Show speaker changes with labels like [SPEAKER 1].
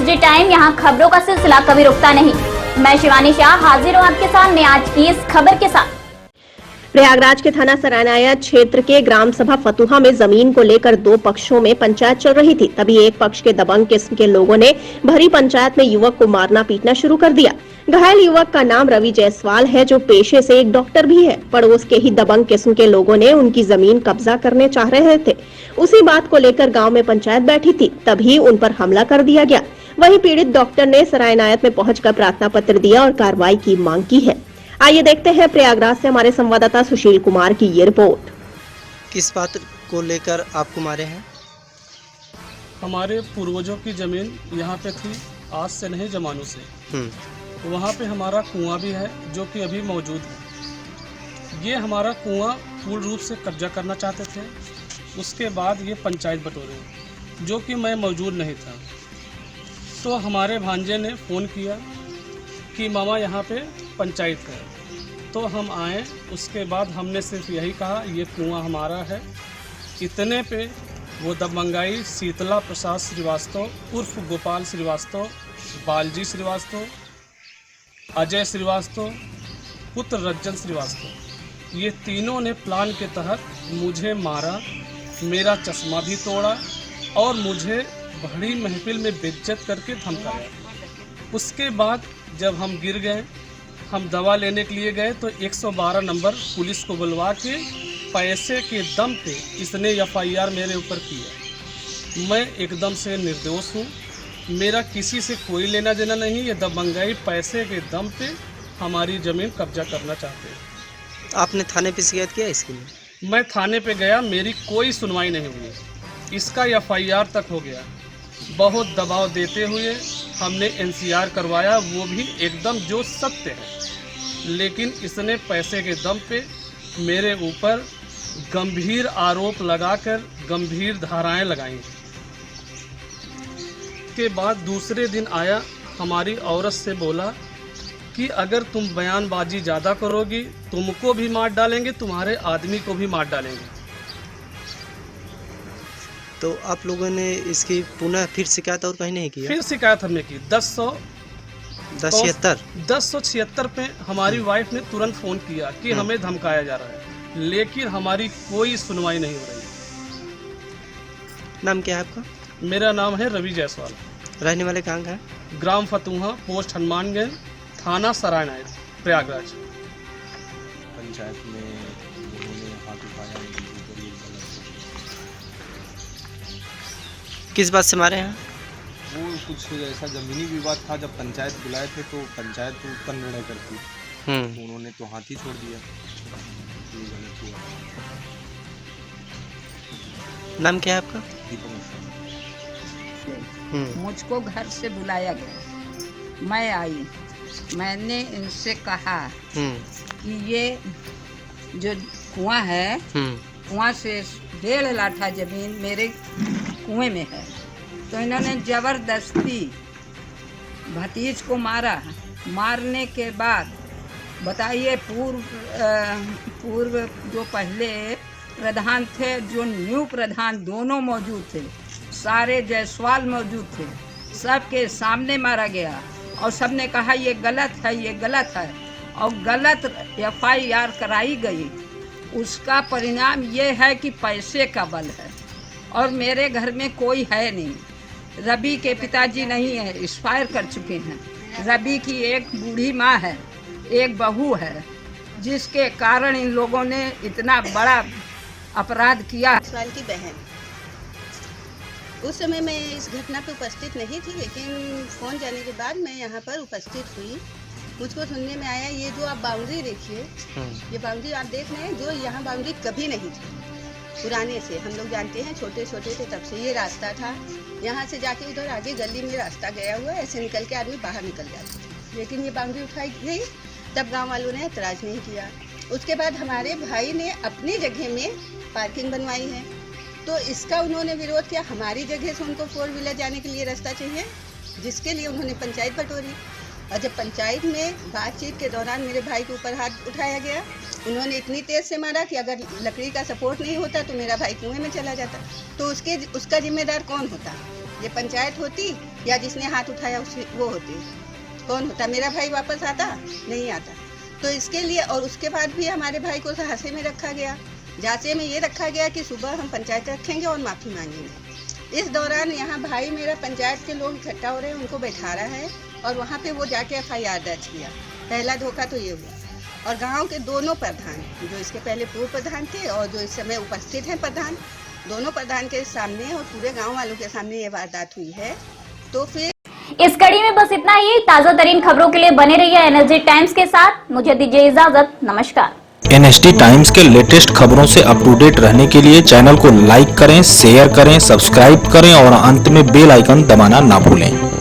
[SPEAKER 1] SD time, यहाँ खबरों का सिलसिला कभी रुकता नहीं। मैं शिवानी शाह हाजिर हूँ आपके सामने आज की इस खबर के साथ।
[SPEAKER 2] प्रयागराज के थाना सरायनायत क्षेत्र के ग्राम सभा फतुहा में जमीन को लेकर दो पक्षों में पंचायत चल रही थी। तभी एक पक्ष के दबंग किस्म के लोगों ने भरी पंचायत में युवक को मारना पीटना शुरू कर दिया। घायल युवक का नाम रवि जायसवाल है, जो पेशे से एक डॉक्टर भी है। पड़ोस के ही दबंग किस्म के लोगों ने उनकी जमीन कब्जा करने चाह रहे थे। उसी बात को लेकर गाँव में पंचायत बैठी थी, तभी उन पर हमला कर दिया गया। वहीं पीड़ित डॉक्टर ने सरायनायत में पहुंचकर प्रार्थना पत्र दिया और कार्रवाई की मांग की है। आइए देखते हैं प्रयागराज से हमारे संवाददाता सुशील कुमार की ये रिपोर्ट।
[SPEAKER 3] किस बात को लेकर आपको मारे हैं?
[SPEAKER 4] हमारे पूर्वजों की जमीन यहाँ पे थी, आज से नहीं जमानों से। वहाँ पे हमारा कुआं भी है जो कि अभी मौजूद है। ये हमारा कुआं पूर्ण रूप से कब्जा करना चाहते थे। उसके बाद ये पंचायत बटोरे, जो कि मैं मौजूद नहीं था। तो हमारे भांजे ने फ़ोन किया कि मामा यहाँ पे पंचायत है, तो हम आए। उसके बाद हमने सिर्फ यही कहा ये कुआं हमारा है। इतने पे वो दबंगाई शीतला प्रसाद श्रीवास्तव उर्फ गोपाल श्रीवास्तव, बालजी श्रीवास्तव, अजय श्रीवास्तव, पुत्र रज्जन श्रीवास्तव, ये तीनों ने प्लान के तहत मुझे मारा, मेरा चश्मा भी तोड़ा और मुझे बड़ी महफिल में बेइज्जत करके धमकाया। उसके बाद जब हम गिर गए, हम दवा लेने के लिए गए तो 112 नंबर पुलिस को बुलवा के पैसे के दम पे इसने FIR मेरे ऊपर किया। मैं एकदम से निर्दोष हूँ, मेरा किसी से कोई लेना देना नहीं। ये दबंगाई पैसे के दम पे हमारी ज़मीन कब्जा करना चाहते हैं।
[SPEAKER 3] आपने थाने पे शिकायत किया इसके लिए?
[SPEAKER 4] मैं थाने पे गया, मेरी कोई सुनवाई नहीं हुई। इसका FIR तक हो गया। बहुत दबाव देते हुए हमने NCR करवाया, वो भी एकदम जो सत्य है। लेकिन इसने पैसे के दम पे मेरे ऊपर गंभीर आरोप लगाकर गंभीर धाराएं लगाई। के बाद दूसरे दिन आया, हमारी औरत से बोला कि अगर तुम बयानबाजी ज़्यादा करोगी तुमको भी मार डालेंगे, तुम्हारे आदमी को भी मार डालेंगे।
[SPEAKER 3] तो आप लोगों ने इसकी पुनः फिर शिकायत और कहीं नहीं किया?
[SPEAKER 4] फिर शिकायत हमने की 1076 पे हमारी वाइफ ने तुरंत फ़ोन किया कि हमें धमकाया जा रहा है, लेकिन हमारी कोई सुनवाई नहीं हो रही।
[SPEAKER 3] नाम क्या है आपका?
[SPEAKER 4] मेरा नाम है रवि जायसवाल।
[SPEAKER 3] रहने वाले कहाँ का है?
[SPEAKER 4] ग्राम फतुहा, पोस्ट हनुमानगंज, थाना सरायनायत, प्रयागराज।
[SPEAKER 5] पंचायत में उन्होंने हाथ उठाया,
[SPEAKER 3] किस बात से मारे हैं?
[SPEAKER 5] वो कुछ ऐसा ज़मीनी विवाद था। जब पंचायत बुलाए थे तो पंचायत ऊपर निर्णय करती, तो उन्होंने तो हाथ ही छोड़ दिया। ये गलत हुआ।
[SPEAKER 3] नाम क्या है आपका?
[SPEAKER 5] दीपक मिश्रा।
[SPEAKER 6] मुझको घर से बुलाया गया, मैं आई। मैंने इनसे कहा कि ये जो कुआं है, कुआं से 1.5 लाठा जमीन मेरे कुएं में है। तो इन्होंने जबरदस्ती भतीज को मारा। मारने के बाद बताइए, पूर्व जो पहले प्रधान थे, जो न्यू प्रधान, दोनों मौजूद थे, सारे जायसवाल मौजूद थे, सबके सामने मारा गया और सबने कहा ये गलत है, ये गलत है, और गलत FIR कराई गई। उसका परिणाम ये है कि पैसे का बल है और मेरे घर में कोई है नहीं। रवि के पिताजी नहीं है, एक्सपायर कर चुके हैं। रवि की एक बूढ़ी माँ है, एक बहू है, जिसके कारण इन लोगों ने इतना बड़ा अपराध किया।
[SPEAKER 7] जायसवाल की बहन, उस समय मैं इस घटना पर उपस्थित नहीं थी, लेकिन फ़ोन जाने के बाद मैं यहाँ पर उपस्थित हुई। मुझको सुनने में आया ये जो आप बाउंड्री देखिए, ये बाउंड्री आप देख रहे हैं, जो यहाँ बाउंड्री कभी नहीं थी। पुराने से हम लोग जानते हैं, छोटे छोटे थे तब से ये रास्ता था। यहाँ से जाके उधर आगे गली में रास्ता गया हुआ है, ऐसे निकल के आदमी बाहर निकल जाते थे। लेकिन ये बाउंड्री उठाई गई, तब गांव वालों ने एतराज़ नहीं किया। उसके बाद हमारे भाई ने अपनी जगह में पार्किंग बनवाई है, तो इसका उन्होंने विरोध किया। हमारी जगह से उनको 4 व्हीलर जाने के लिए रास्ता चाहिए, जिसके लिए उन्होंने पंचायत बटोरी। और जब पंचायत में बातचीत के दौरान मेरे भाई के ऊपर हाथ उठाया गया, उन्होंने इतनी तेज़ से मारा कि अगर लकड़ी का सपोर्ट नहीं होता तो मेरा भाई कुएं में चला जाता। तो उसका जिम्मेदार कौन होता? ये पंचायत होती या जिसने हाथ उठाया उस वो होते, कौन होता? मेरा भाई वापस आता? नहीं आता। तो इसके लिए और उसके बाद भी हमारे भाई को हासे में रखा गया। जांचे में ये रखा गया कि सुबह हम पंचायत रखेंगे और माफ़ी मांगेंगे। इस दौरान यहाँ भाई मेरा पंचायत के लोग इकट्ठा हो रहे हैं, उनको बैठा रहा है और वहाँ पे वो जाके FIR दर्ज किया। पहला धोखा तो ये हुआ। और गांव के दोनों प्रधान, जो इसके पहले पूर्व प्रधान थे और जो इस समय उपस्थित हैं प्रधान, दोनों प्रधान के सामने और पूरे गाँव वालों के सामने ये वारदात हुई है। तो फिर
[SPEAKER 1] इस कड़ी में बस इतना ही। ताजा तरीन खबरों के लिए बने रहिए NSD टाइम्स के साथ। मुझे दीजिए इजाजत। नमस्कार।
[SPEAKER 8] NSD टाइम्स के लेटेस्ट खबरों से अप टू डेट रहने के लिए चैनल को लाइक करें, शेयर करें, सब्सक्राइब करें और अंत में बेल आइकन दबाना ना भूलें।